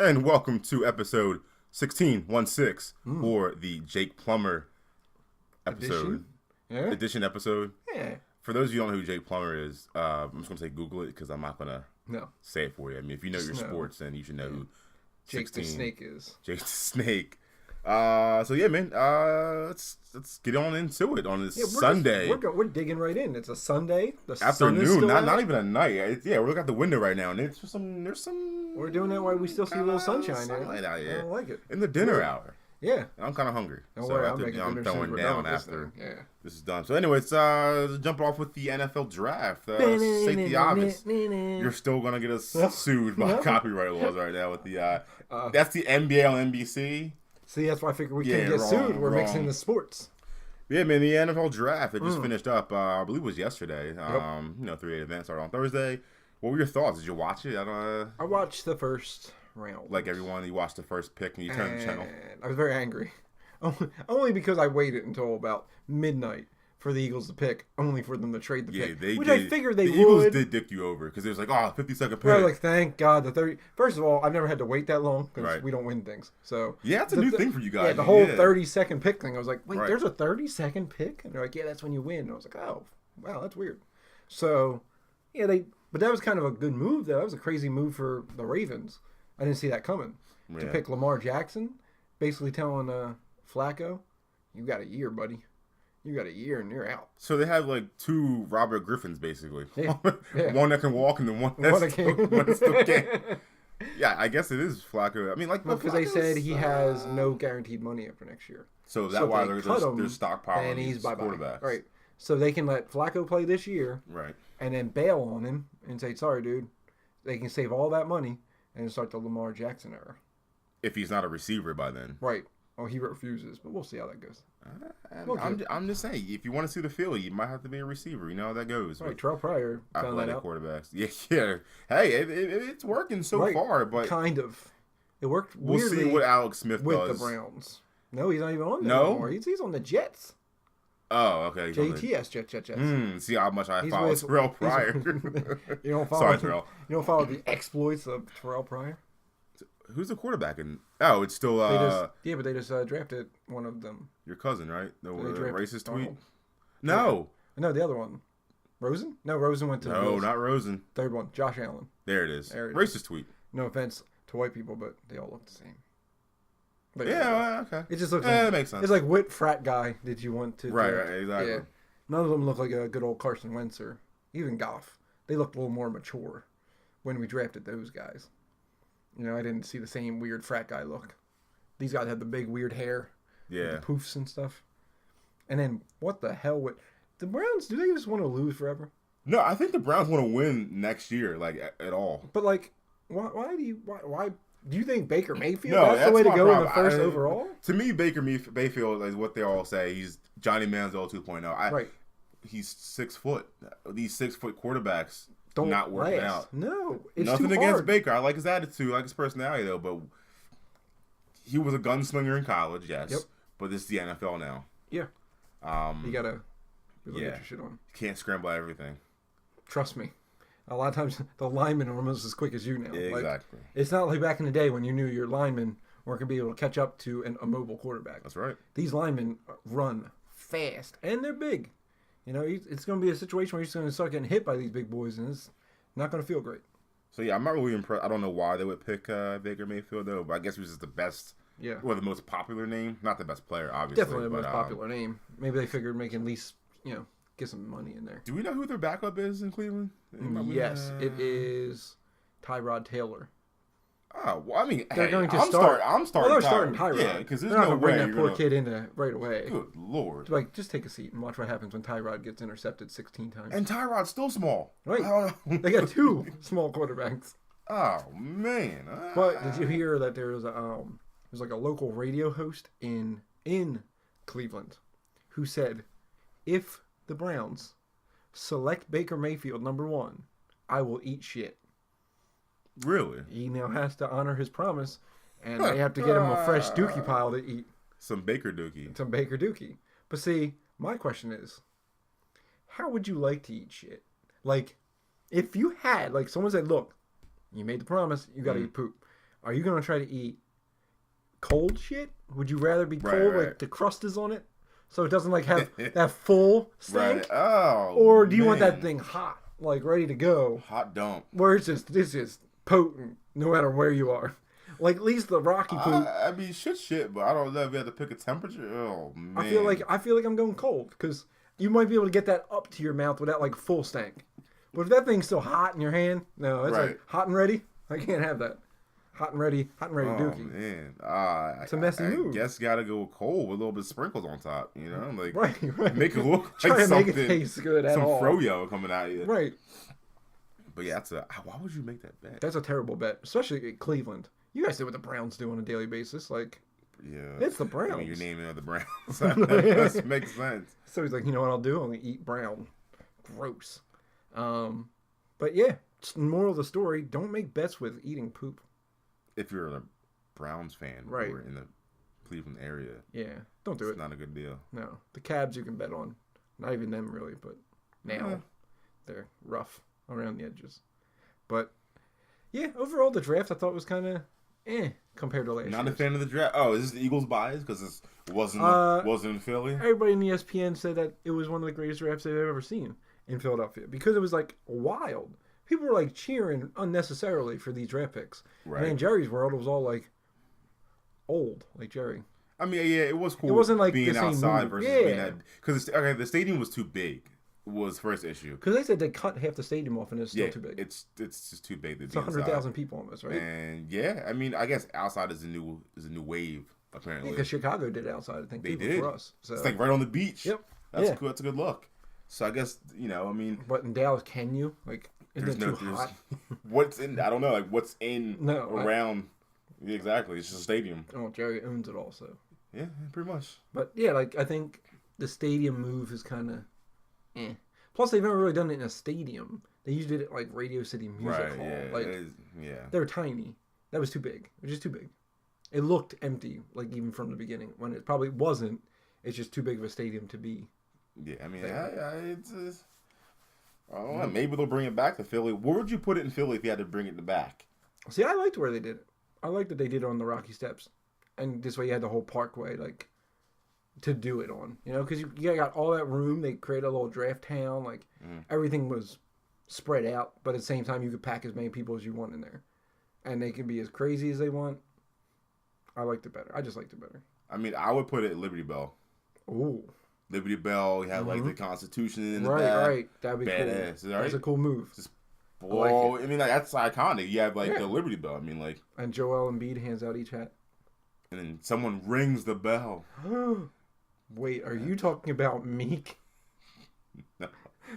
And welcome to episode 1616, or the Jake Plummer episode. Edition episode. Yeah. For those of you who don't know who Jake Plummer is, I'm just going to say Google it because I'm not going to say it for you. I mean, if you know your sports, then you should know who Jake the Snake is. Jake the Snake. So yeah, man, let's get on into it on this Sunday. We're digging right in. It's a Sunday. The afternoon, not even a night. We're looking out the window right now, and there's some. We're doing that while we still see a little sunshine there. Out here. I don't like it. In the dinner hour. Yeah. I'm kind of hungry. Don't worry, I'm throwing down after this is done. So anyways, jump off with the NFL draft. State the obvious. You're still going to get us sued by copyright laws right now with the that's the NBA on NBC. See, that's why I figured we can't get sued. We're mixing the sports. Yeah, man, the NFL draft, it just finished up, I believe it was yesterday. 3-8 events started on Thursday. What were your thoughts? Did you watch it? I watched the first round. Like everyone, you watched the first pick and you turned the channel. I was very angry. Only because I waited until about midnight for the Eagles to pick, only for them to trade the pick. Which I figured they would. The Eagles did dick you over because it was like, 50-second pick. I was like, thank God. First of all, I've never had to wait that long because we don't win things. So yeah, it's a new thing for you guys. Yeah, the whole 30-second pick thing. I was like, wait, there's a 30-second pick? And they're like, yeah, that's when you win. And I was like, oh, wow, that's weird. So, yeah, but that was kind of a good move, though. That was a crazy move for the Ravens. I didn't see that coming. To pick Lamar Jackson, basically telling Flacco, you got a year, buddy. You got a year and you're out. So they have like two Robert Griffins, basically. Yeah. One that can walk and then one that still can't. Yeah, I guess it is Flacco. I mean, because they said he has no guaranteed money after next year. So that's why they're stockpiling these quarterbacks. Right. So they can let Flacco play this year. Right. And then bail on him and say, sorry, dude. They can save all that money and start the Lamar Jackson era. If he's not a receiver by then. Right. Oh, he refuses, but we'll see how that goes. I'm just saying, if you want to see the field, you might have to be a receiver. You know how that goes. Right, Terrell Pryor found that out. Quarterbacks. Yeah. Hey, it's working so far, but kind of. It worked. We'll see what Alex Smith with does the Browns. No, he's not even on there anymore. He's on the Jets. Oh, okay. Jets. See how much I follow Terrell Pryor. You don't follow. Sorry, Terrell. You don't follow the exploits of Terrell Pryor. Who's the quarterback? It's still. But they just drafted one of them. Your cousin, right? The racist tweet. Arnold. No, the other one. Rosen? No, Rosen went to. No, not Rosen. Third one, Josh Allen. There it is. Racist tweet. No offense to white people, but they all look the same. But okay. It just looks. That makes sense. It's like, what frat guy did you want to? Right, exactly. Yeah. None of them look like a good old Carson Wentz or even Goff. They looked a little more mature when we drafted those guys. I didn't see the same weird frat guy look. These guys had the big weird hair. Yeah. The poofs and stuff. And then, what the hell would... The Browns, do they just want to lose forever? No, I think the Browns want to win next year, at all. But, why do you think Baker Mayfield? That's the way to go in the first overall? To me, Baker Mayfield is what they all say. He's Johnny Manziel 2.0. Right. He's 6 foot. These 6 foot quarterbacks... Don't not working out. No, it's nothing too against hard. Baker. I like his attitude, I like his personality, though. But he was a gunslinger in college, yes. Yep. But this is the NFL now. Yeah. You gotta get your shit on. Can't scramble everything. Trust me. A lot of times the linemen are almost as quick as you now. Yeah, exactly. It's not like back in the day when you knew your linemen weren't gonna be able to catch up to a mobile quarterback. That's right. These linemen run fast and they're big. It's going to be a situation where he's going to start getting hit by these big boys, and it's not going to feel great. So, yeah, I'm not really impressed. I don't know why they would pick Baker Mayfield, though, but I guess he was just the best, or the most popular name. Not the best player, obviously. Definitely the most popular name. Maybe they figured making at least, get some money in there. Do we know who their backup is in Cleveland? Yes, it is Tyrod Taylor. Oh, well, I mean, they're going to start. I'm starting. They're starting Tyrod. Yeah, because there's no way bring that poor kid in right away. Good Lord! Just take a seat and watch what happens when Tyrod gets intercepted 16 times. And Tyrod's still small. Right? They got 2 small quarterbacks. Oh man! But did you hear that there's a local radio host in Cleveland who said, if the Browns select Baker Mayfield number 1, I will eat shit. Really? He now has to honor his promise, and they have to get him a fresh dookie pile to eat. Some Baker dookie. But see, my question is, how would you like to eat shit? Like, if you had, someone said, look, you made the promise, you got to eat poop. are you gonna try to eat cold shit? Would you rather be cold, like the crust is on it, so it doesn't like have that full stank? Oh, or do you want that thing hot, like ready to go? Hot dump. Where it's just potent, no matter where you are. Like at least the Rocky poop. I mean, shit, but I don't know if you have to pick a temperature. Oh man. I feel like I'm going cold because you might be able to get that up to your mouth without like full stank. But if that thing's still hot in your hand, no, it's like hot and ready. I can't have that. Hot and ready dookie. Oh man, it's a messy move. I guess gotta go cold with a little bit of sprinkles on top. You know, like right. make it look Try like to something. make it taste good at some all. froyo coming out of you. Right. But yeah, why would you make that bet? That's a terrible bet, especially in Cleveland. You guys see what the Browns do on a daily basis. Like, yeah, it's the Browns. I mean, you're naming it the Browns. That makes sense. So he's like, you know what I'll do? I'm gonna eat brown. Gross. But yeah, moral of the story: don't make bets with eating poop. If you're a Browns fan, right, or in the Cleveland area, yeah, don't do it. It's not a good deal. No, the Cavs you can bet on. Not even them really, but now they're rough around the edges. But yeah, overall the draft I thought was kind of compared to last year. Not a fan of the draft. Oh, is this the Eagles bias because it wasn't in Philly? Everybody in the ESPN said that it was one of the greatest drafts they've ever seen in Philadelphia because it was like wild. People were like cheering unnecessarily for these draft picks. Right. And in Jerry's world, it was all like old, like Jerry. I mean, yeah, it was cool. It wasn't like being the same outside movie. versus being at because the stadium was too big. Was first issue because they said they cut half the stadium off and it's still too big. It's just too big. It's 100,000 people almost, right? And yeah, I mean, I guess outside is a new wave apparently. Because Chicago did it outside. I think they did for us. So. It's like right on the beach. Yep, that's cool. That's a good look. So I guess I mean, but in Dallas, can you like? Isn't it too hot? What's in? I don't know. Like what's in around? Exactly. It's just a stadium. Oh, Jerry owns it also. Yeah, pretty much. But yeah, like I think the stadium move is kind of Plus, they've never really done it in a stadium. They usually did it like Radio City Music Hall. Yeah, like, they were tiny. That was too big. It was just too big. It looked empty, like even from the beginning, when it probably wasn't. It's just too big of a stadium to be. Yeah, I mean, I don't know. Maybe they'll bring it back to Philly. Where would you put it in Philly if you had to bring it back? See, I liked where they did it. I liked that they did it on the Rocky Steps, and this way you had the whole parkway, like, to do it on, because you got all that room. They created a little draft town, like everything was spread out, but at the same time you could pack as many people as you want in there, and they can be as crazy as they want. I liked it better. I just liked it better. I mean, I would put it at Liberty Bell. Ooh, Liberty Bell. You have like the Constitution in the back. Right, that'd be badass. Cool. That's a cool move. Well, I mean, like that's iconic. You have like the Liberty Bell. I mean, like, and Joel Embiid hands out each hat, and then someone rings the bell. Wait, are you talking about Meek? No.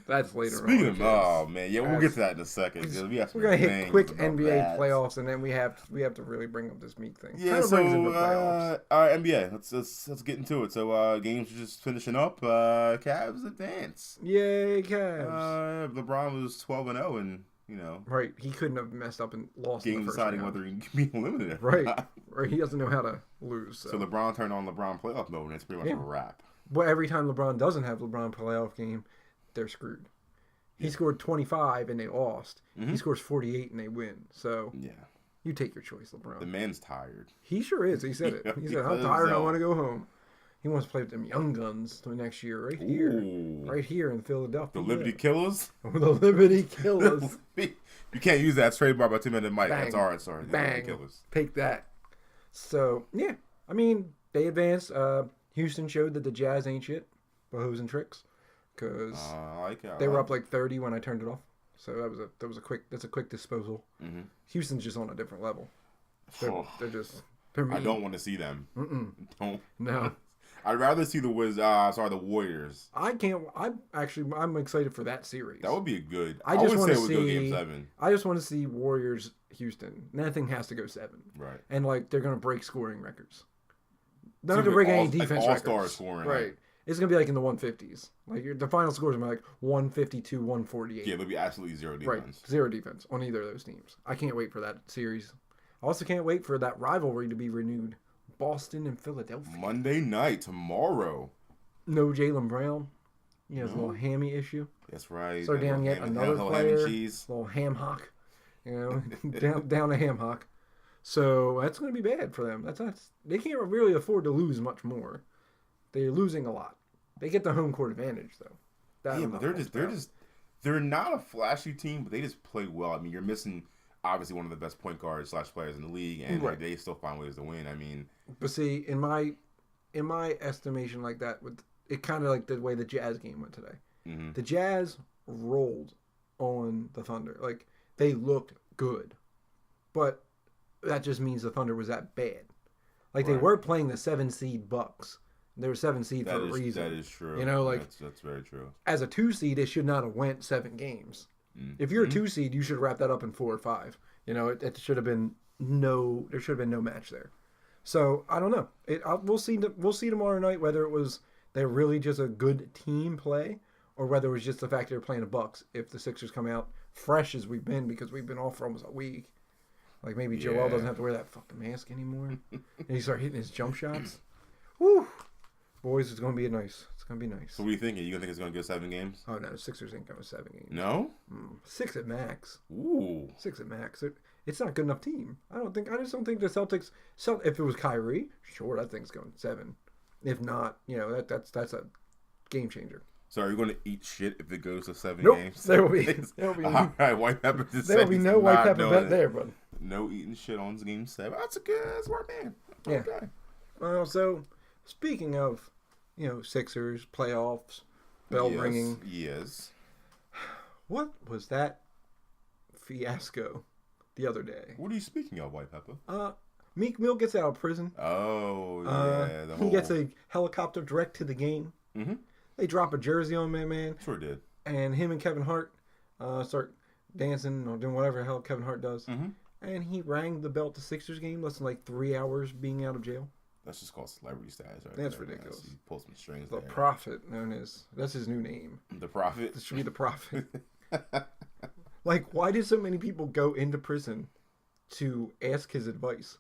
That's later Speaking on. Oh man, yeah, we'll get to that in a second. We're gonna hit quick NBA playoffs, and then we have to really bring up this Meek thing. Yeah, so all right, NBA. Let's get into it. So games are just finishing up. Cavs advance. Yay, Cavs! LeBron was 12-0, and right, he couldn't have messed up and lost. Game deciding whether he can be eliminated. Right, or he doesn't know how to lose. So LeBron turned on LeBron playoff mode, and it's pretty much a wrap. Well, every time LeBron doesn't have LeBron playoff game, they're screwed. He scored 25 and they lost. He scores 48 and they win. So you take your choice, LeBron. The man's tired. He sure is. He said it. He said, "I'm tired. I want to go home." He wants to play with them young guns the next year, right here in Philadelphia. The Liberty Killers. The Liberty Killers. You can't use that trademark by 2 Minute Mike. Bang. That's alright. Sorry. Bang. Killers. Take that. So yeah, I mean they advanced. Houston showed that the Jazz ain't shit, but hoes and tricks. Because they were up like 30 when I turned it off, so that's a quick disposal. Houston's just on a different level. They're mean. I don't want to see them. Don't. No. I'd rather see the Warriors. I'm excited for that series. That would be a good. I would say it would go Game 7. I just want to see Warriors Houston. Nothing has to go 7. Right. And like they're gonna break scoring records. They're not gonna break any defense records. All-star scoring. Right. It's going to be like in the 150s. Like the final scores are like 152, 148. Yeah, there'll be absolutely zero defense. Right. Zero defense on either of those teams. I can't wait for that series. I also can't wait for that rivalry to be renewed. Boston and Philadelphia. Monday night, tomorrow. No Jaylen Brown. He has a little hammy issue. That's right. So down yet another player. Little ham hock. Down a ham hock. So that's going to be bad for them. They can't really afford to lose much more. They're losing a lot. They get the home court advantage though. But they're not a flashy team, but they just play well. I mean, you're missing obviously one of the best point guards / players in the league, and they still find ways to win. I mean, but see, in my estimation, like that, with it kind of like the way the Jazz game went today. Mm-hmm. The Jazz rolled on the Thunder. Like, they looked good, but that just means the Thunder was that bad. Like, they were playing the 7 seed Bucks. They were 7 seed for a reason. That is true. You know, like that's very true. As a 2 seed, it should not have went 7 games. Mm-hmm. If you're a 2 seed, you should wrap that up in 4 or 5. You know, it should have been there should have been no match there. So I don't know. We'll see. We'll see tomorrow night whether they're really just a good team play, or whether it was just the fact they're playing the Bucks. If the Sixers come out fresh as we've been, because we've been off for almost a week, like maybe Joel doesn't have to wear that fucking mask anymore, and he start hitting his jump shots. Woo, boys, it's gonna be nice. It's gonna be nice. So what do you think? Are you gonna think it's gonna go 7 games? Oh no, the Sixers ain't going 7 games. No, 6 at max. Ooh, 6 at max. It's not a good enough team. I just don't think the Celtics. If it was Kyrie, sure, that thing's going 7. If not, you know, that's a game changer. So are you going to eat shit if it goes to 7 games? There will be all right, white pepper. There will be no white pepper bet there, bud. No eating shit on game 7. That's smart man. Yeah. Okay. So speaking of, you know, Sixers playoffs, bell ringing. Yes. What was that fiasco the other day? What are you speaking of, white pepper? Meek Mill gets out of prison. Oh, yeah. He gets a helicopter direct to the game. Mm-hmm. They drop a jersey on man. Sure did. And him and Kevin Hart start dancing or doing whatever the hell Kevin Hart does. Mm-hmm. And he rang the bell at the Sixers game less than like 3 hours being out of jail. That's just called celebrity status, right? That's ridiculous. He pulls some strings The there. Prophet, that's his new name. The Prophet? This should be the Prophet. Like, why did so many people go into prison to ask his advice?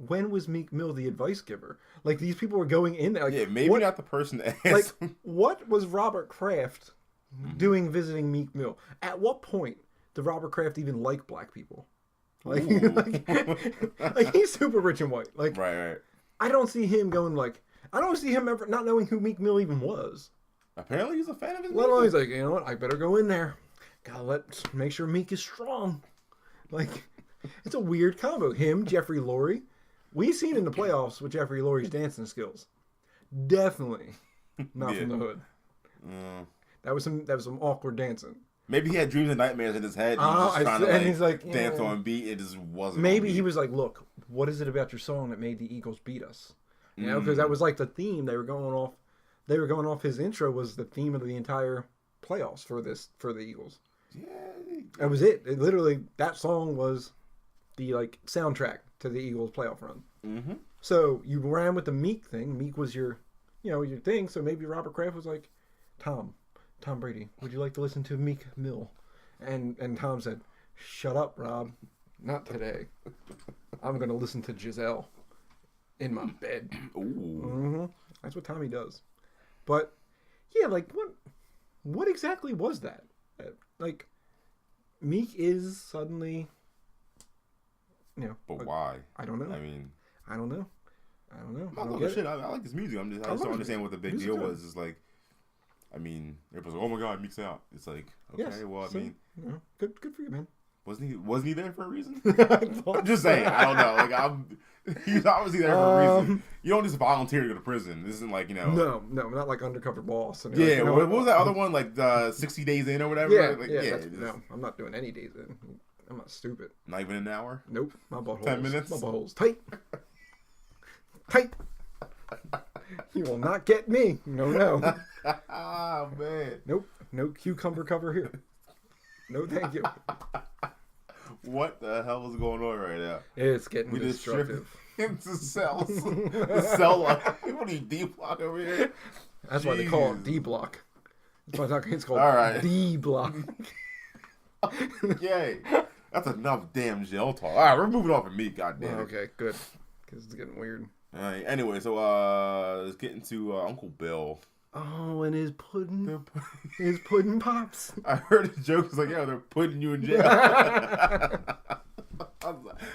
When was Meek Mill the advice giver? Like, these people were going in there. Like, maybe not the person to ask. Like, what was Robert Kraft doing visiting Meek Mill? At what point did Robert Kraft even like black people? Like, like he's super rich and white. Like, right. I don't see him going like. I don't see him ever not knowing who Meek Mill even was. Apparently, he's a fan of his music. Well, he's like, you know what? I better go in there. Gotta make sure Meek is strong. Like, it's a weird combo. Him, Jeffrey Lurie. We've seen in the playoffs with Jeffrey Lurie's dancing skills. Definitely not from the hood. That was some awkward dancing. Maybe he had dreams and nightmares in his head. He's like dance on beat. It just wasn't. Maybe he was like, "Look, what is it about your song that made the Eagles beat us?" You know, because that was like the theme they were going off. They were going off. His intro was the theme of the entire playoffs for the Eagles. Yeah, that was it. It literally, that song was the like soundtrack to the Eagles playoff run. Mm-hmm. So you ran with the Meek thing. Meek was your thing. So maybe Robert Kraft was like, Tom Brady, would you like to listen to Meek Mill? And Tom said, shut up, Rob. Not today. I'm going to listen to Giselle in my bed. Ooh. Mm-hmm. That's what Tommy does. But, yeah, like, what exactly was that? Like, Meek is suddenly, you know. But why? I don't know. I don't know. I like this music. I just don't understand what the big deal was. It's like, it was like, oh my God, Meek's out. It's like, okay, yes, well, good for you, man. Wasn't he there for a reason? I'm just saying. I don't know. Like, he's obviously there for a reason. You don't just volunteer to go to prison. This isn't like, you know. No, not like undercover boss. And yeah. What was that other one? Like 60 days in or whatever. Yeah. No, I'm not doing any days in. I'm not stupid. Not even an hour. Nope. My butthole's 10 minutes. My butthole's tight. You will not get me. No. Oh man. Nope. No cucumber cover here. No, thank you. What the hell is going on right now? It's getting destructive. Into cells. The cell life. What are you, D-block over here? That's why they call it D-block. That's why it's called D-block. Yay. That's enough damn jail talk. All right, we're moving on from me, goddamn. Okay, good. Because it's getting weird. All right, anyway, so let's get into Uncle Bill. Oh, and his pudding. His pudding pops. I heard a joke. It's like, yeah, they're putting you in jail. I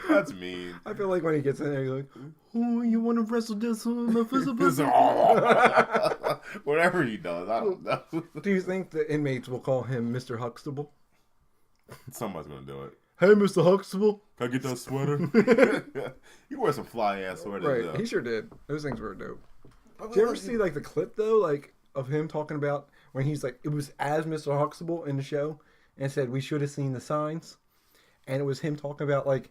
That's mean. I feel like when he gets in there, you're like, oh, you want to wrestle this on the physical? Whatever he does, I don't know. Do you think the inmates will call him Mr. Huxtable? Somebody's gonna do it. Hey, Mr. Huxtable. Can I get that sweater? You wear some fly ass sweaters. Right, though. he sure did. Those things were dope. Did you ever see like the clip though, like of him talking about when he's like, it was as Mr. Huxtable in the show, and said we should have seen the signs, and it was him talking about like,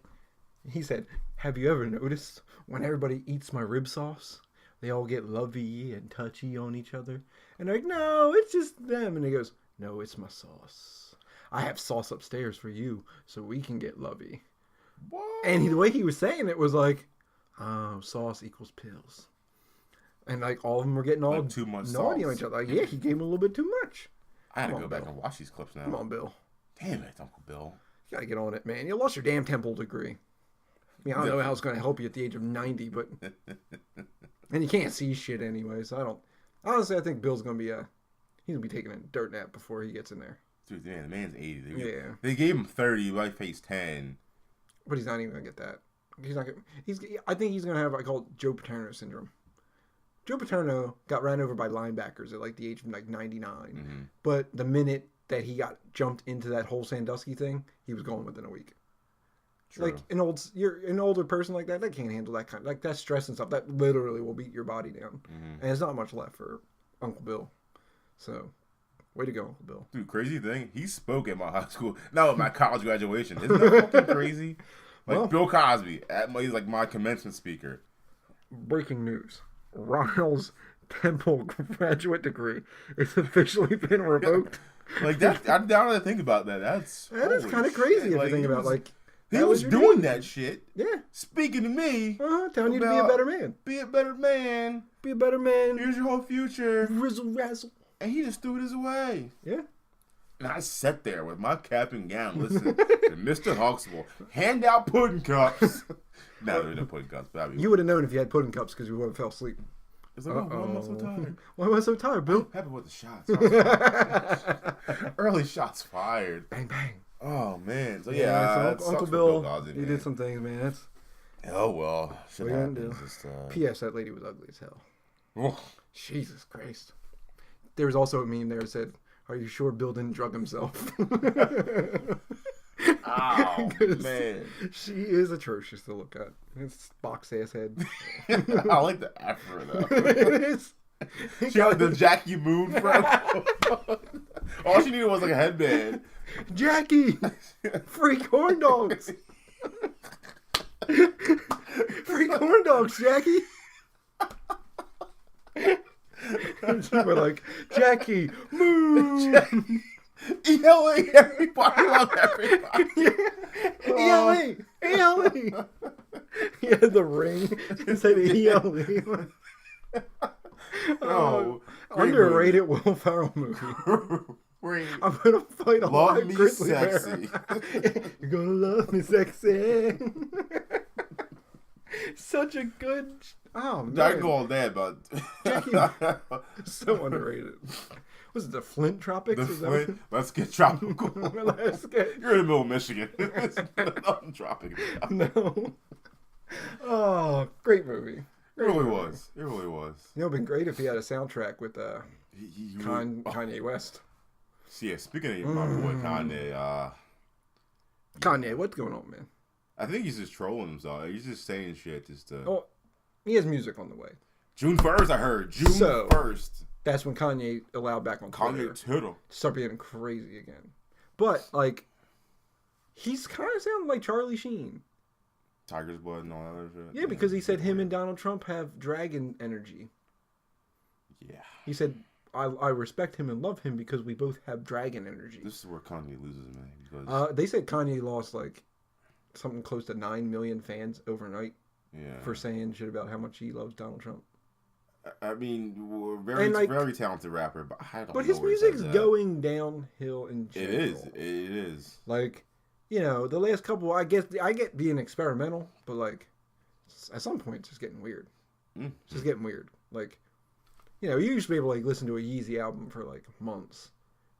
he said, have you ever noticed when everybody eats my rib sauce, they all get lovey and touchy on each other, and they're like, no, it's just them, and he goes, no, it's my sauce. I have sauce upstairs for you, so we can get lovey. What? And the way he was saying it was like, oh, sauce equals pills. And like all of them were getting all like too much naughty sauce. on each other. Like, yeah, he gave him a little bit too much. I had to go back and watch these clips now. Come on, Bill. Damn it, Uncle Bill. You gotta get on it, man. You lost your damn Temple degree. I mean, I don't know how it's gonna help you at the age of 90, but and you can't see shit anyway. So I don't. Honestly, I think Bill's gonna be he's gonna be taking a dirt nap before he gets in there. Dude, man, the man's 80. Yeah. They gave him 30. He might face 10. But he's not even gonna get that. He's not. I think he's gonna have what I call Joe Paterno syndrome. Joe Paterno got ran over by linebackers at like the age of like 99. Mm-hmm. But the minute that he got jumped into that whole Sandusky thing, he was gone within a week. True. Like you're an older person like that can't handle that kind of, like that stress and stuff. That literally will beat your body down. Mm-hmm. And there's not much left for Uncle Bill. So, way to go, Uncle Bill. Dude, crazy thing, he spoke at my high school, not at my college graduation. Isn't that fucking crazy? Like well, Bill Cosby, he's like my commencement speaker. Breaking news. Ronald's Temple graduate degree is officially been revoked. Like that, I don't really think about that. That is kind of crazy if you think about like he was doing that shit. Yeah, speaking to me, telling you to be a better man. Be a better man. Be a better man. Here's your whole future. Rizzle razzle. And he just threw it his away. Yeah. And I sat there with my cap and gown, listening to Mr. Huxtable hand out pudding cups. No, there were no pudding cups. But you would have known if you had pudding cups because you would have fell asleep. It's like, why am I so tired? Why am I so tired, Bill? Happy with the shots. Early shots fired. Bang, bang. Oh, man. So, yeah. So Uncle Bill, he did some things, man. Oh, well. What are you going to do? P.S. That lady was ugly as hell. Oh. Jesus Christ. There was also a meme there that said, are you sure Bill didn't drug himself? Oh, man. She is atrocious to look at. It's box-ass head. I like the afro, though. It is. She had the Jackie Moon from. All she needed was like a headband. Jackie! Free corn dogs! Free corn dogs, Jackie! And she was like, Jackie, move! Jackie. ELA, everybody loves everybody. ELA, ELA. He had the ring. It said ELA. Oh, underrated Will Ferrell movie. I'm gonna fight a live grizzly bear. You're gonna love me, sexy. Such a good. Oh man, I go on that, but so underrated. Was it the Flint Tropics? The Flint. Let's get tropical. You're in the middle of Michigan. Nothing tropical. No. Oh, great movie. It really was. It really was. You know, it'd been great if he had a soundtrack with Kanye West. Yeah, speaking of my boy Kanye, Kanye, what's going on, man? I think he's just trolling himself. He's just saying shit just to. Oh, he has music on the way. June 1st, I heard. June 1st. That's when Kanye allowed back on Twitter. Kanye Twitter. Start being crazy again. But, like, he's kind of sounding like Charlie Sheen. Tiger's blood and all that other shit. Yeah, because he said him and Donald Trump have dragon energy. Yeah. He said, I respect him and love him because we both have dragon energy. This is where Kanye loses, man. Because they said Kanye lost, like, something close to 9 million fans overnight. Yeah. For saying shit about how much he loves Donald Trump. I mean, we're very talented rapper, but I don't know. But his music's going downhill in general. It is. Like, you know, the last couple, I get being experimental, but like, at some point, it's just getting weird. Mm. It's just getting weird. Like, you know, you used to be able to like listen to a Yeezy album for like months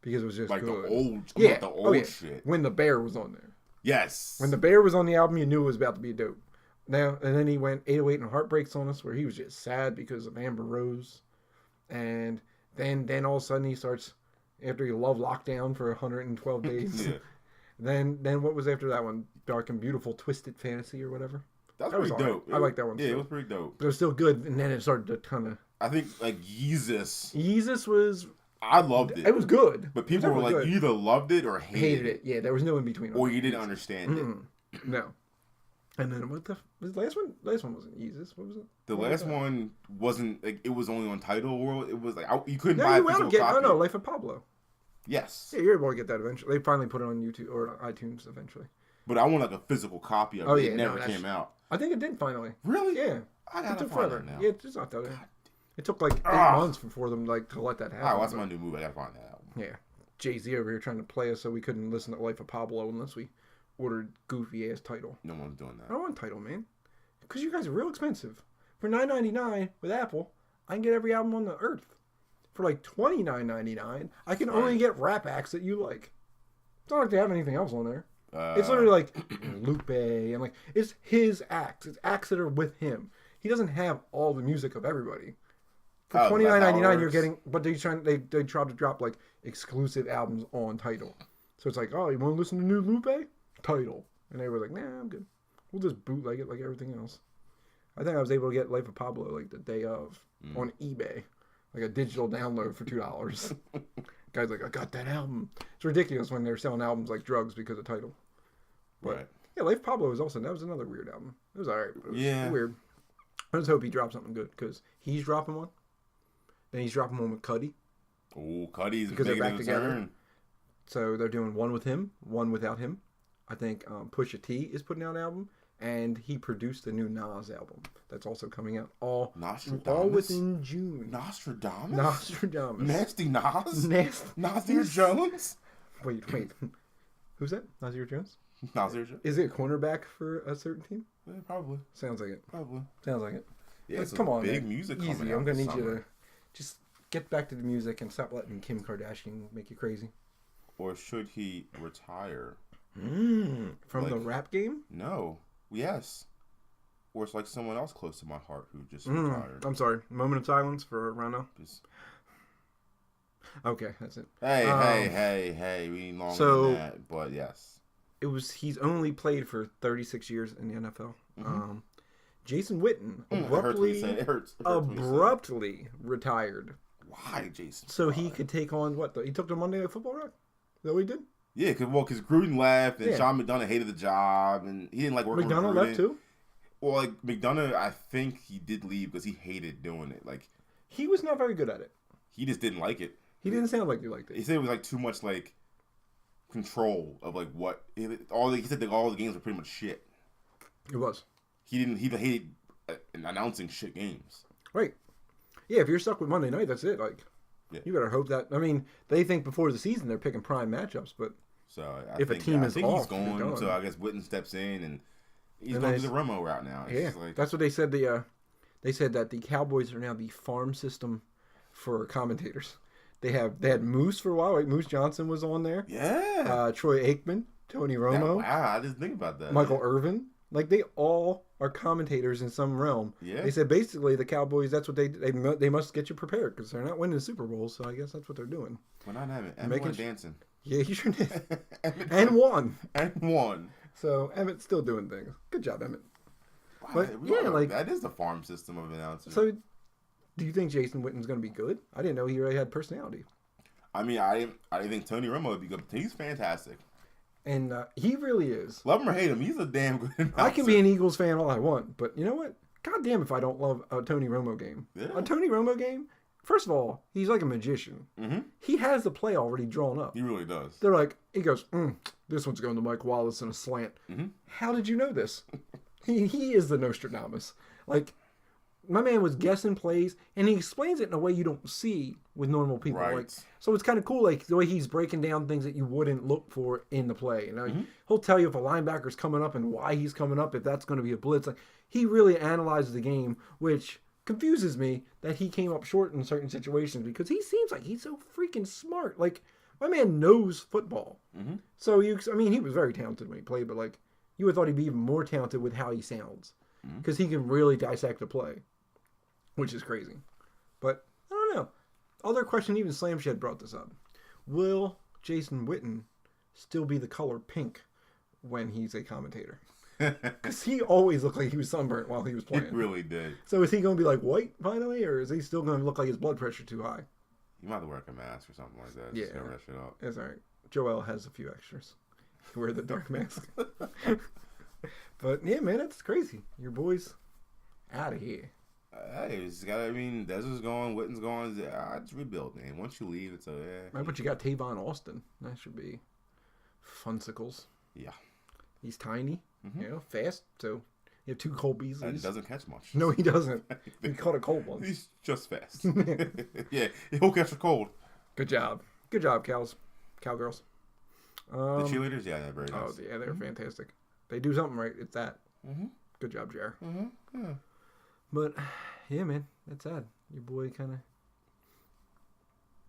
because it was just like good. The old shit. When the Bear was on there. Yes. When the bear was on the album, you knew it was about to be dope. Now and then he went 808 and Heartbreaks on us, where he was just sad because of Amber Rose, and then all of a sudden he starts after he Love Lockdown for 112 days. Yeah. Then what was after that one? Dark and Beautiful, Twisted Fantasy or whatever. That was pretty dope. I like that one. Yeah, it was pretty dope. But it was still good, and then it started to kind of. I think like Yeezus. Yeezus was. I loved it. It was good. But people were like, good. You either loved it or hated it. Yeah, there was no in between. Or you didn't understand it. No. And then what the last one? Last one wasn't Yeezus. What was it? The last one wasn't like it was only on Tidal World. It was like you couldn't buy a physical copy. Oh no, Life of Pablo. Yes. Yeah, you're able to get that eventually. They finally put it on YouTube or iTunes eventually. But I want like a physical copy of it. It never came out. I think it did finally. Really? Yeah. It took forever. Now. Yeah, it's not that. It took like 8 months for them like to let that happen. Oh, that's my new movie. I gotta find that album. Yeah. Jay-Z over here trying to play us so we couldn't listen to Life of Pablo unless we ordered goofy ass Tidal. No one's doing that. I don't want Tidal, man. Because you guys are real expensive. For $9.99 with Apple, I can get every album on the earth. For like $29.99, I can only get rap acts that you like. It's not like they have anything else on there. It's literally like Lupe and like it's his acts. It's acts that are with him. He doesn't have all the music of everybody. For $29.99, you're getting, but they try to drop like exclusive albums on Tidal. So it's like, oh, you want to listen to new Lupe? Tidal. And they were like, nah, I'm good. We'll just bootleg it like everything else. I think I was able to get Life of Pablo like the day of on eBay. Like a digital download for $2. Guy's like, I got that album. It's ridiculous when they're selling albums like drugs because of Tidal. But yeah, Life of Pablo was also, that was another weird album. It was alright, but it was weird. I just hope he drops something good because he's dropping one. Then he's dropping one with Cudi. Oh, Cudi's because they're back together. So they're doing one with him, one without him. I think Pusha T is putting out an album, and he produced a new Nas album that's also coming out all within June. Nostradamus? Nasty Nas? Nasir Jones? Wait. Who's that? Nasir Jones? Nasir Jones. Is it a cornerback for a certain team? Yeah, probably. Sounds like it. Probably. Sounds like it. Yeah, it's come on, big man. music Easy. coming out. I'm going to need you to just get back to the music and stop letting Kim Kardashian make you crazy. Or should he retire? From the rap game? No. Yes. Or it's like someone else close to my heart who just retired. I'm sorry. Moment of silence for Rano. Okay, that's it. Hey. We need longer than that, but yes. He's only played for 36 years in the NFL. Jason Witten abruptly retired. Why, Jason? So he could take on he took the Monday Night Football rep? Is that what he did? Yeah, because Gruden left and Sean McDonough hated the job and he didn't like working with Gruden. McDonough left too? Well, like McDonough, I think he did leave because he hated doing it. Like he was not very good at it. He just didn't like it. He didn't sound like he liked it. He said it was like too much like control of like what he said that all the games were pretty much shit. It was. He hated announcing shit games. Right. Yeah, if you're stuck with Monday night, that's it. Like, you better hope that. I mean, they think before the season they're picking prime matchups, but I think he's going. So I guess Witten steps in and he's going to do the Romo route now. It's that's what they said. They said that the Cowboys are now the farm system for commentators. They had Moose for a while. Right? Moose Johnson was on there. Yeah. Troy Aikman, Tony Romo. Wow, I didn't think about that. Michael Irvin. Like, they all are commentators in some realm. Yeah. They said basically the Cowboys, that's what they must get you prepared because they're not winning the Super Bowl, so I guess that's what they're doing. We're not having Emmett went dancing. Yeah, you sure did. And won. So Emmett's still doing things. Good job, Emmett. Wow, but, that is the farm system of announcers. So, do you think Jason Witten's going to be good? I didn't know he really had personality. I mean, I didn't think Tony Romo would be good, but he's fantastic. And he really is. Love him or hate him, he's a damn good announcer. I can be an Eagles fan all I want, but you know what? God damn if I don't love a Tony Romo game. Yeah. A Tony Romo game, first of all, he's like a magician. Mm-hmm. He has the play already drawn up. He really does. They're like, he goes, this one's going to Mike Wallace in a slant. Mm-hmm. How did you know this? he is the Nostradamus. Like, my man was guessing plays, and he explains it in a way you don't see with normal people. Right. Like, so it's kind of cool, like the way he's breaking down things that you wouldn't look for in the play. You know, he'll tell you if a linebacker's coming up and why he's coming up, if that's going to be a blitz. Like, he really analyzes the game, which confuses me that he came up short in certain situations because he seems like he's so freaking smart. Like, My man knows football. Mm-hmm. So, he was very talented when he played, but, like, you would have thought he'd be even more talented with how he sounds. Because he can really dissect a play, which is crazy. But, I don't know. Other question, even Slam Shed brought this up. Will Jason Witten still be the color pink when he's a commentator? Because he always looked like he was sunburnt while he was playing. He really did. So is he going to be like white finally, or is he still going to look like his blood pressure too high? You might have to wear a mask or something like that. Yeah. Just cover that shit up. That's all right. Joel has a few extras. Wear the dark mask. But yeah, man, that's crazy. Your boy's out of here. Hey, it's got. I mean, Desert's gone, Witten's gone. It's rebuild, man. Once you leave, it's a. Right, but you got Tavon Austin. That should be funsicles. Yeah. He's tiny, fast. So you have two Cole Beasleys. And doesn't catch much. No, he doesn't. He caught a cold once. He's just fast. Yeah, he'll catch a cold. Good job, cowgirls. The cheerleaders, yeah, they're very nice. Oh yeah, they're fantastic. They do something right. It's that. Mm-hmm. Good job, JR. Mm-hmm. Yeah. But yeah, man, that's sad. Your boy kind of.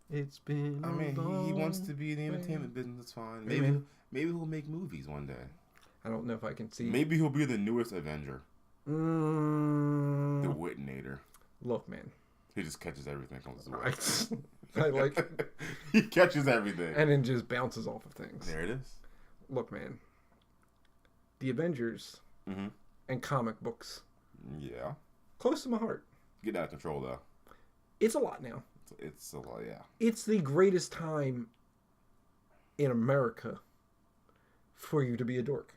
It's been. I mean, he wants to be in the entertainment business. It's fine. Maybe he'll make movies one day. I don't know if I can see. Maybe he'll be the newest Avenger. The Wittenator. Look, man. He just catches everything comes his way. I like it. He catches everything. And then just bounces off of things. There it is. Look, man. The Avengers and comic books. Yeah. Close to my heart. Get out of control, though. It's a lot now. It's a lot, yeah. It's the greatest time in America for you to be a dork.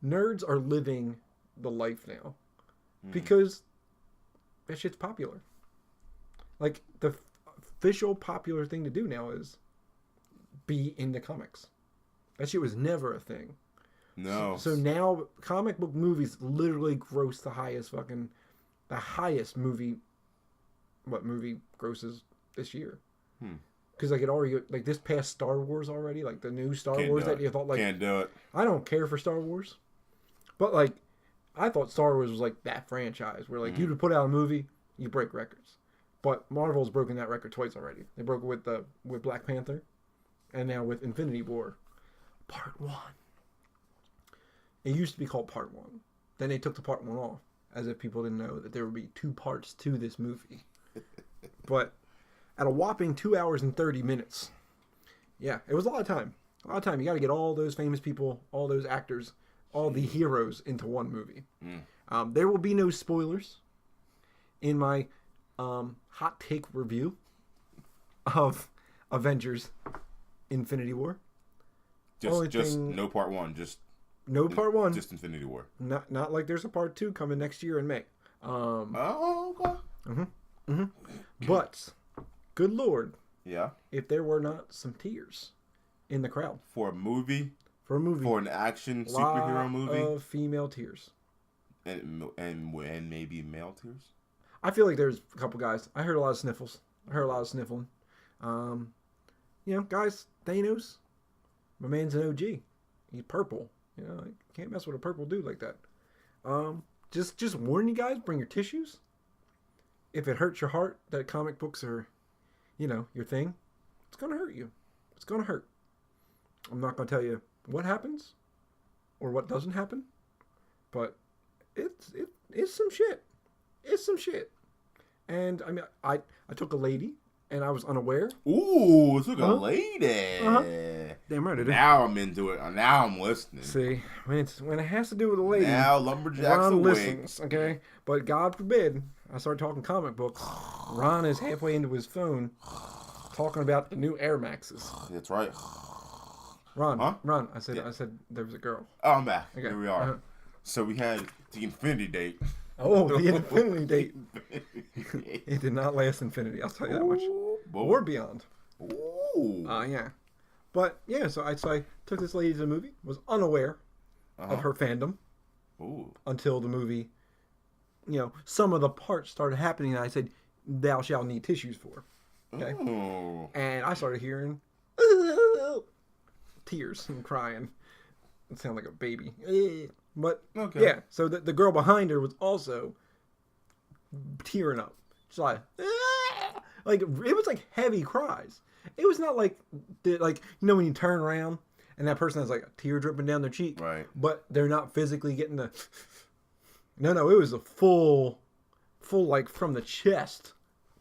Nerds are living the life now because that shit's popular. Like, the official popular thing to do now is be into comics. That shit was never a thing. No. So now comic book movies literally gross the highest movie. What movie grosses this year? Because I could already, like, this past Star Wars already, like the new Star Wars that you thought, like, can't do it. I don't care for Star Wars, but like I thought Star Wars was like that franchise where like you would put out a movie, you break records. But Marvel's broken that record twice already. They broke it with Black Panther, and now with Infinity War, Part 1. It used to be called Part 1. Then they took the Part 1 off, as if people didn't know that there would be 2 parts to this movie. But at a whopping 2 hours and 30 minutes. Yeah, it was a lot of time. A lot of time. You got to get all those famous people, all those actors, all the heroes into one movie. There will be no spoilers in my hot take review of Avengers Infinity War. Just no Part 1. No Part 1. Just Infinity War. Not like there's a Part 2 coming next year in May. Okay. But, good Lord. Yeah. If there were not some tears in the crowd. For a movie? For an action superhero movie? Of female tears. And maybe male tears? I feel like there's a couple guys. I heard a lot of sniffles. I heard a lot of sniffling. Guys, Thanos, my man's an OG. He's purple. I can't mess with a purple dude like that. Just warn you guys, bring your tissues. If it hurts your heart that comic books are, your thing, it's going to hurt you. It's going to hurt. I'm not going to tell you what happens or what doesn't happen, but it's some shit. It's some shit. And I mean, I took a lady and I was unaware. Ooh, took a lady. Damn right it is. Now I'm into it. Now I'm listening. See, when it has to do with a lady, now lumberjacks Ron awake. Listens, okay? But God forbid I start talking comic books. Ron is halfway into his phone talking about the new Air Maxes. That's right. Ron, huh? Ron, I said there was a girl. Oh, I'm back. Okay. Here we are. Uh-huh. So we had the Infinity date. Oh, the Infinity date. It did not last infinity, I'll tell you that much. Or beyond. Ooh. Yeah. But, yeah, so I took this lady to the movie, was unaware of her fandom. Ooh. Until the movie, some of the parts started happening, and I said, thou shalt need tissues for. Okay? Ooh. And I started hearing tears and crying. It sounded like a baby. But, yeah, so the girl behind her was also tearing up. She's like, Like, it was like heavy cries. It was not like, when you turn around and that person has like a tear dripping down their cheek. Right. But they're not physically getting the... No, it was a full, like, from the chest,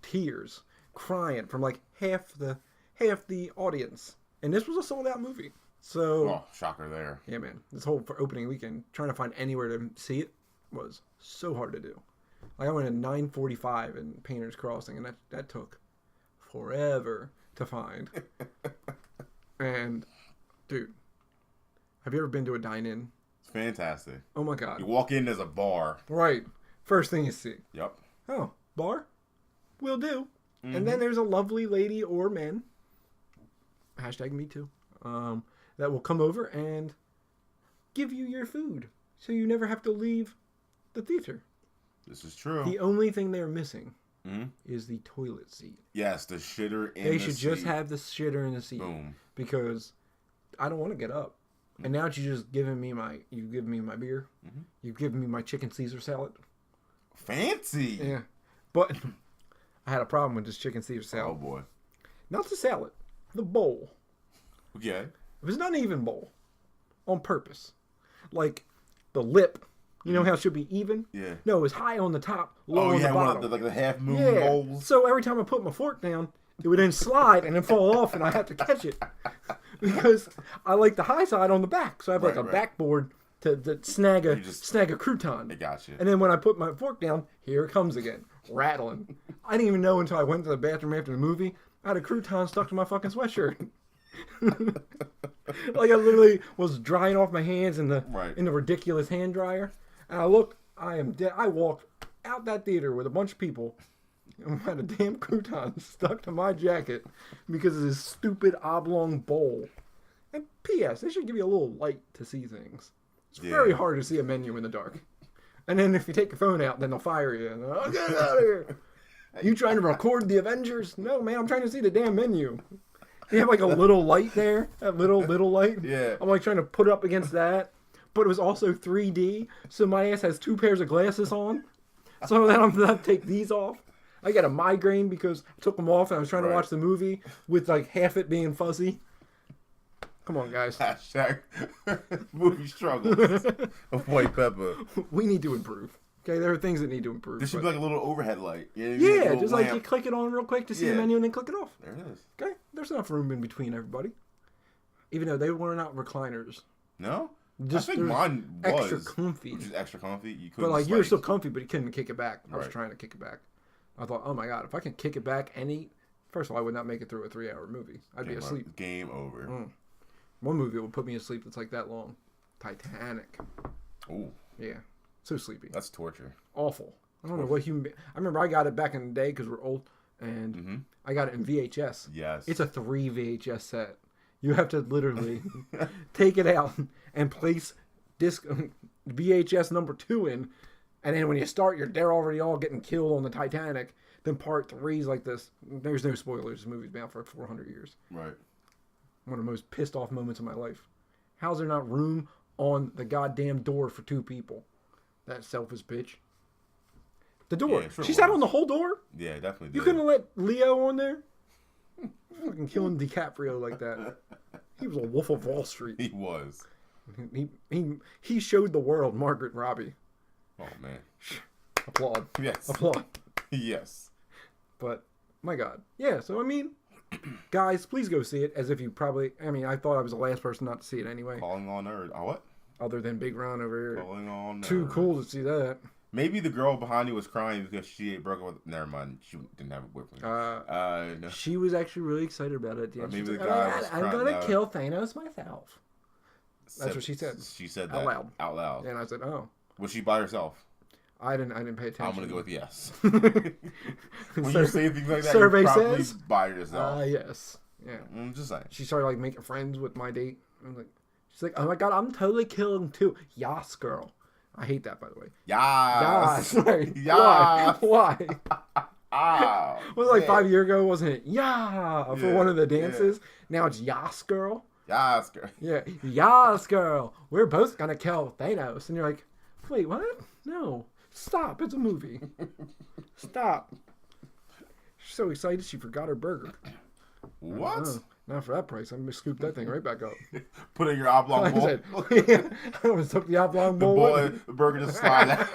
tears, crying from like half the audience. And this was a sold out movie. So... Oh, shocker there. Yeah, man. This whole opening weekend, trying to find anywhere to see it was so hard to do. Like, I went at 9:45 in Painter's Crossing, and that took forever to find. And, dude, have you ever been to a dine-in? It's fantastic. Oh, my God. You walk in, there's a bar. Right. First thing you see. Yep. Oh, bar? Will do. Mm-hmm. And then there's a lovely lady or man, hashtag me too, that will come over and give you your food. So you never have to leave the theater. This is true. The only thing they're missing is the toilet seat. Yes, the shitter in the seat. They should just have the shitter in the seat. Boom. Because I don't want to get up. And now that you just given me my beer. You've given me my chicken Caesar salad. Fancy. Yeah. But I had a problem with this chicken Caesar salad. Oh, boy. Not the salad. The bowl. Okay. It was not an even bowl. On purpose. Like, the lip... You know how it should be even? Yeah. No, it was high on the top, low on the bottom. One of the half moon bowls. So every time I put my fork down, it would then slide and then fall off, and I have to catch it because I like the high side on the back. So I have like a backboard to snag a crouton. I got you. And then when I put my fork down, here it comes again, rattling. I didn't even know until I went to the bathroom after the movie. I had a crouton stuck to my fucking sweatshirt. Like I literally was drying off my hands in the ridiculous hand dryer. And I look, I am dead. I walked out that theater with a bunch of people and had a damn crouton stuck to my jacket because of this stupid oblong bowl. And P.S. They should give you a little light to see things. It's very hard to see a menu in the dark. And then if you take your phone out, then they'll fire you. And I'll get out of here. You trying to record the Avengers? No, man, I'm trying to see the damn menu. They have like a little light there, that little light. Yeah. I'm like trying to put it up against that. But it was also 3D, so my ass has 2 pairs of glasses on. So then I'm going to take these off. I got a migraine because I took them off and I was trying to watch the movie with like half it being fuzzy. Come on, guys. Hashtag movie struggles of White Pepper. We need to improve. Okay, there are things that need to improve. There should be like a little overhead light. Yeah, just like you click it on real quick to see the menu and then click it off. There it is. Okay, there's enough room in between everybody. Even though they were not recliners. No? Just I think mine was extra comfy. Just extra comfy. You couldn't. But like you were still comfy, but you couldn't kick it back. I was Right. trying to kick it back. I thought, oh my god, if I can kick it back and eat, first of all, I would not make it through a 3-hour movie. I'd be asleep. Game over. One movie would put me asleep that's like that long. Titanic. Ooh. Yeah. So sleepy. That's torture. Awful. I don't know what human. I remember I got it back in the day because we're old, and I got it in VHS. Yes. It's a 3 VHS set. You have to literally take it out and place disc VHS number 2 in, and then when you start, they're already all getting killed on the Titanic. Then part 3 is like this. There's no spoilers. This movie's been out for 400 years. Right. One of the most pissed off moments of my life. How's there not room on the goddamn door for 2 people? That selfish bitch. The door. Yeah, sure she sat on the whole door? Yeah, definitely did. You couldn't let Leo on there? Fucking killing DiCaprio like that. He was a Wolf of Wall Street. He was. He showed the world Margaret Robbie. Oh, man. Applaud. Yes. Applaud. Yes. But, my God. Yeah, so I mean, guys, please go see it as if you probably... I mean, I thought I was the last person not to see it anyway. Calling all nerd. Oh, what? Other than Big Ron over here. Calling all nerd. Too cool to see that. Maybe the girl behind you was crying because she broke up with... Never mind. She didn't have a boyfriend. No. She was actually really excited about it at the end. Maybe She's the like, guy was I'm going to kill Thanos myself. That's what she said. She said that out loud. Out loud. And I said, oh. Was she by herself? I didn't pay attention. I'm going to go with yes. When you say things like that, survey you're probably says by yourself. Yes. Yeah. I'm just saying. She started like making friends with my date. I'm like, she's like, oh my god, I'm totally killing too. Yas, girl. I hate that, by the way. Yas. Right. Yas. Why? Ah. Was it like 5 years ago, wasn't it? Yeah, for one of the dances. Yeah. Now it's Yas, girl. Yas, girl. Yeah. Yas, girl. We're both gonna kill Thanos. And you're like, wait, what? No. Stop. It's a movie. Stop. She's so excited she forgot her burger. What? Not for that price. I'm gonna scoop that thing right back up. Put it in your oblong bowl. I almost took the oblong bowl. The burger just slide out.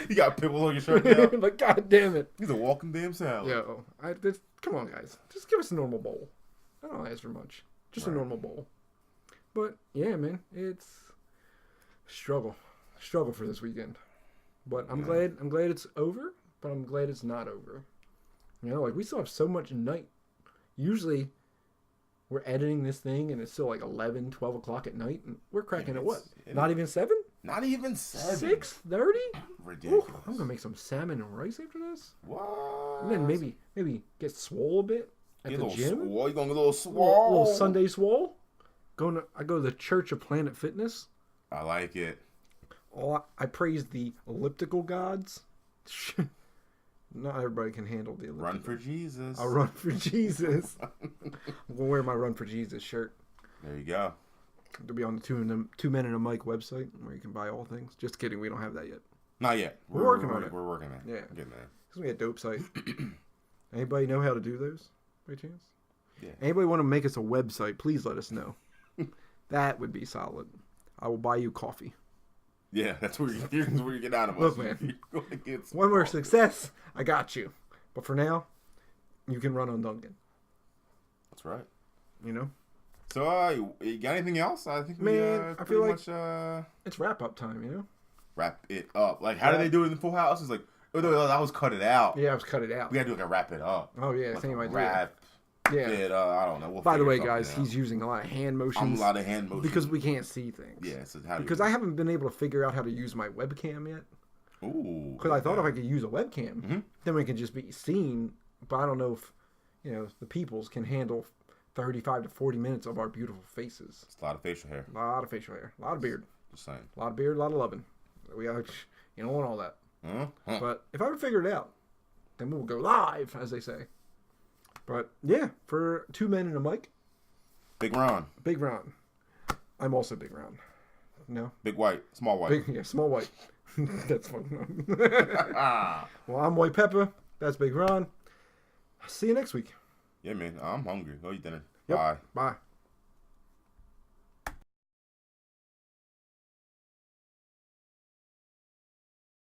You got pickles on your shirt now. Like, God damn it. He's a walking damn salad. Yo, come on, guys. Just give us a normal bowl. I don't ask for much. Just a normal bowl. But, yeah, man. It's struggle. Struggle for this weekend. But I'm glad it's over, but I'm glad it's not over. You know, like, we still have so much night. Usually, we're editing this thing, and it's still like 11, 12 o'clock at night, and we're cracking at what? Not even 7? Not even 7. 6:30? Ridiculous. Ooh, I'm gonna make some salmon and rice after this. What? And then maybe get swole a bit at the gym. Swole? You gonna get a little swole? A little Sunday swole. I go to the Church of Planet Fitness. I like it. Oh, I praise the elliptical gods. Not everybody can handle the elliptical. Run for Jesus. I'll run for Jesus. I'm gonna wear my Run for Jesus shirt. There you go. It'll be on the Two Men and a Mic website where you can buy all things. Just kidding, we don't have that yet. Not yet. We're working on it. We're working on it. Yeah. Getting there. It's gonna be a dope site. Anybody know how to do those by chance? Yeah. Anybody want to make us a website? Please let us know. That would be solid. I will buy you coffee. Yeah, that's where you get out of us. Look, man. One more success, I got you. But for now, you can run on Duncan. That's right. You know? So, you got anything else? I think I feel like it's wrap-up time, you know? Wrap it up. Like, how do they do it in Full House? It's like, oh, no, that was cut it out. Yeah, I was cut it out. We gotta do like a wrap it up. Oh, yeah, like same idea. Wrap it I don't know. By the way, guys, he's using a lot of hand motions. A lot of hand motions. Because we can't see things. Yeah, so because I haven't been able to figure out how to use my webcam yet. Ooh. Because I thought if I could use a webcam, then we could just be seen. But I don't know if, the peoples can handle 35 to 40 minutes of our beautiful faces. It's a lot of facial hair. A lot of facial hair. A lot of beard. Just saying. A lot of beard, a lot of loving. We don't want all that. Huh? But if I would figure it out, then we'll go live, as they say. But, yeah, for Two Men and a Mic. Big Ron. Big Ron. I'm also Big Ron. No? Big White. Small White. Small White. That's fun. Well, I'm White Pepper. That's Big Ron. See you next week. Yeah, man. I'm hungry. Go eat dinner. Yep. Bye. Bye.